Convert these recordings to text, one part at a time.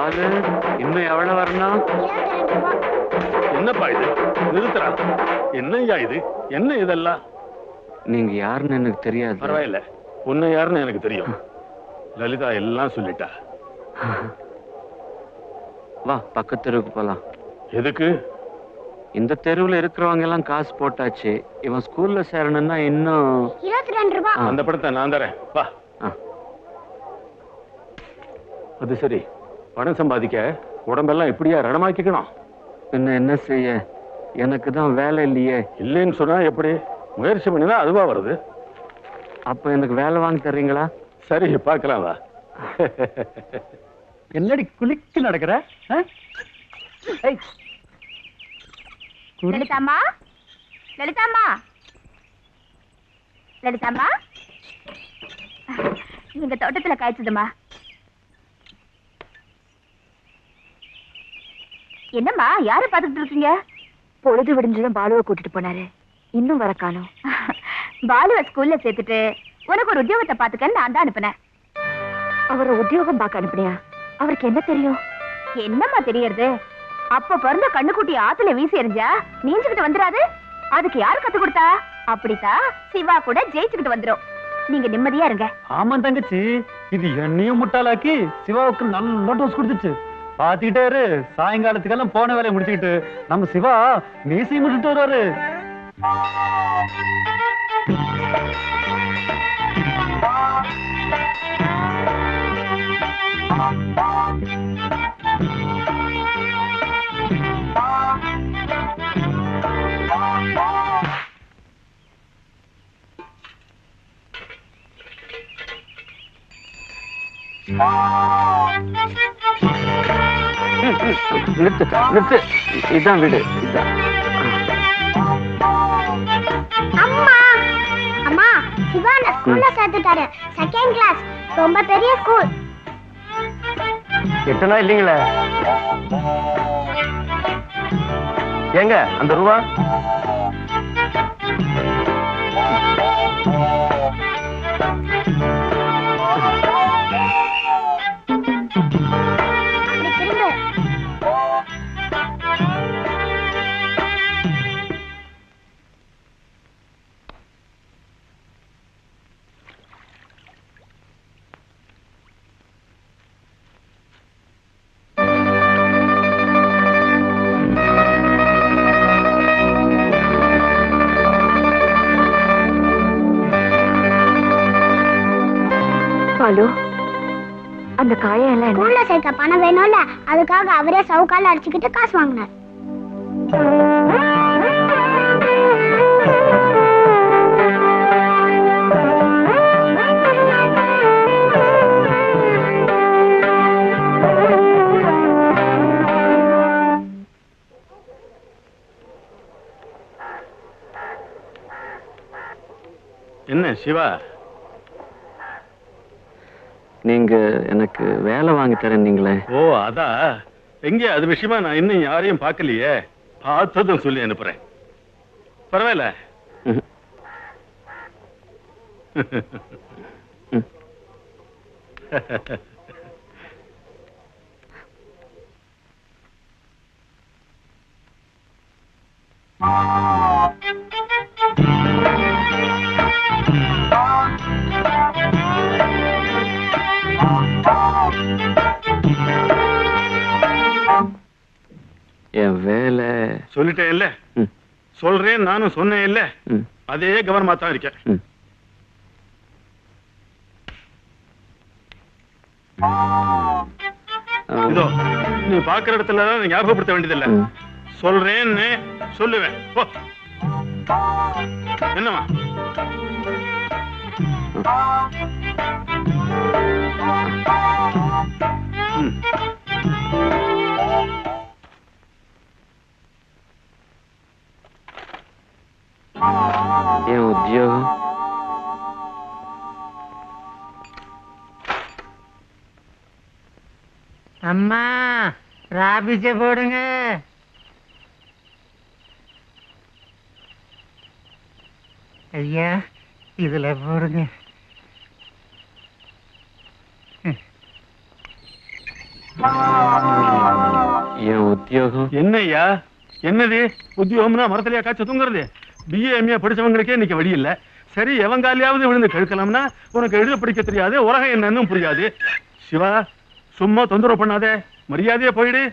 பாலு இன்னும் எவ்வளவு வரணும்? என்னப்பா இது? நிறுத்துறா. என்னய்யா இது? என்ன இதெல்லாம்? நீங்க யாருன்னு எனக்கு தெரியாது. பரவாயில்ல, உன்னை யாருன்னு எனக்கு தெரியும். லலிதா எல்லாம் சொல்லிட்டா. வா பக்கத்து தெருவுக்கு போலாம். எதுக்கு? இந்த தெருவுல இருக்கிறவங்க எல்லாம் காசு போட்டாச்சு. இவன் ஸ்கூல்ல சேரணும்னா இன்னும் 22 ரூபாய். அந்த படத்தை நான் தரேன், வா. அது சரி, பணம் சம்பாதிக்க உடம்பெல்லாம் இப்படியா ரணமாக்கிக்கணும்? என்ன செய்ய, எனக்கு தான் வேலை இல்லையே. இல்லைன்னு சொன்னா எப்படி? முயற்சி பண்ணினா அதுவா வருது. அப்ப எனக்கு வேலை வாங்கி தர்றீங்களா? சரி, பார்க்கலாம் வா. என்னடி குளிக்கு நடக்கிற? லலிதாம்மா, லலிதாம்மா, லலிதாம்மா, எங்க தோட்டத்துல காய்ச்சதுமா. என்னம்மா யாரை பார்த்துட்டு இருக்கீங்க? பொழுது விடிஞ்சதும் பாலுவை கூட்டிட்டு போனாரு, இன்னும் வர காணோம். பாலுவை ஸ்கூல்ல சேர்த்துட்டு உனக்கு ஒரு உத்தியோகத்தை பாத்துக்கன்னு நான் தான் அனுப்பினேன். அவரை உத்தியோகம் பார்க்க அனுப்பினியா? அவருக்கு என்ன தெரியும்? என்னம்மா தெரியறது? அப்ப பிறந்த கண்ணுக்குட்டி ஆத்துல வீசி எறிஞ்சா நீஞ்சுக்கிட்டு வந்துடாது. அதுக்கு யாரு கத்து கொடுத்தா? அப்படித்தான் சிவா கூட ஜெயிச்சுக்கிட்டு வந்துரும். நீங்க நிம்மதியா இருங்க. ஆமா தங்கச்சி, இது என்னையும் முட்டாளாக்கி சிவாவுக்கு நல்ல டோஸ் கொடுத்துச்சு. பாத்துக்கிட்டே இரு, சாயங்காலத்துக்கெல்லாம் போன வேலையை முடிச்சுக்கிட்டு நம்ம சிவா மீசை முடிச்சுட்டு வருவாரு. நிறுத்து நிறுத்து, இதான் வீடு. அம்மா அம்மா, சிவா நான் ஸ்கூல்ல சேர்த்துட்டாரு. செகண்ட் கிளாஸ், ரொம்ப பெரிய ஸ்கூல். எட்டனா இல்லீங்களே. ஏங்க அந்த ரூபா? பாலு, அந்த காயெல்லாம் ஸ்கூல்ல சேர்க்க பணம் வேணும்ல, அதுக்காக அவரே சவுக்கால அடிச்சுக்கிட்டு காசு வாங்கினார். என்ன சிவா? நீங்க எனக்கு வேலை வாங்கி தரீங்களே. ஓ அதா, எங்க அது விஷயமா நான் இன்னும் யாரையும் பார்க்கலையே. பார்த்ததும் சொல்லி அனுப்புறேன். பரவாயில்ல. என் வேலை சொல்லிட்டேன் இல்ல, சொல்றேன் நானும் சொன்னேன் இல்ல, அதே கவனமா தான் இருக்கேன். இதோ நீ பாக்குற இடத்துல ஞாபகப்படுத்த வேண்டியதில்லை. சொல்றேன்னு சொல்லுவேன். என்னமா என் உத்தியோகம் அம்மா ராபிச்ச போடுங்க. ஐயா இதுல போடுங்க. உத்தியோகம். என்னய்யா என்னது உத்தியோகம்னா மரத்திலேயே காய்ச்ச தூங்குறது? பிஏ எம்ஏ படிச்சவங்களுக்கே இன்னைக்கு வழி இல்ல. சரி எவங்காலியாவது விழுந்து கழுக்கலாம்னா உனக்கு எழுத படிக்க தெரியாது, உலகம் என்னன்னு புரியாது. சிவா சும்மா தொந்தரவு பண்ணாதே, மரியாதையா போயிடு.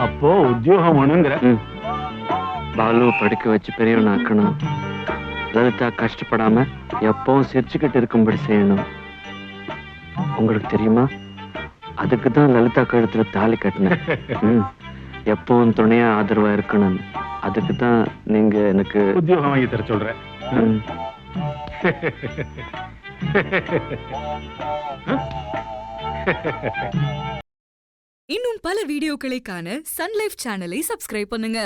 அப்போ உத்தியோகம் வேணுங்கிற? பாலுவை படிக்க வச்சு பெரியவன் ஆக்கணும். லலிதா கஷ்டப்படாம எப்பவும் சிரிச்சுக்கிட்டு இருக்கும்படி செய்யணும். உங்களுக்கு தெரியுமா, அதுக்கு தான் லலிதா கழுத்துல தாலி கட்டினேன். எப்பவும் துணையா ஆதரவா இருக்கணும். அதுக்கு தான் நீங்க எனக்கு உத்தியோகம் வாங்கி தர சொல்ற. இன்னும் பல வீடியோக்களை காண சன் லைஃப் சேனலை சப்ஸ்கிரைப் பண்ணுங்க.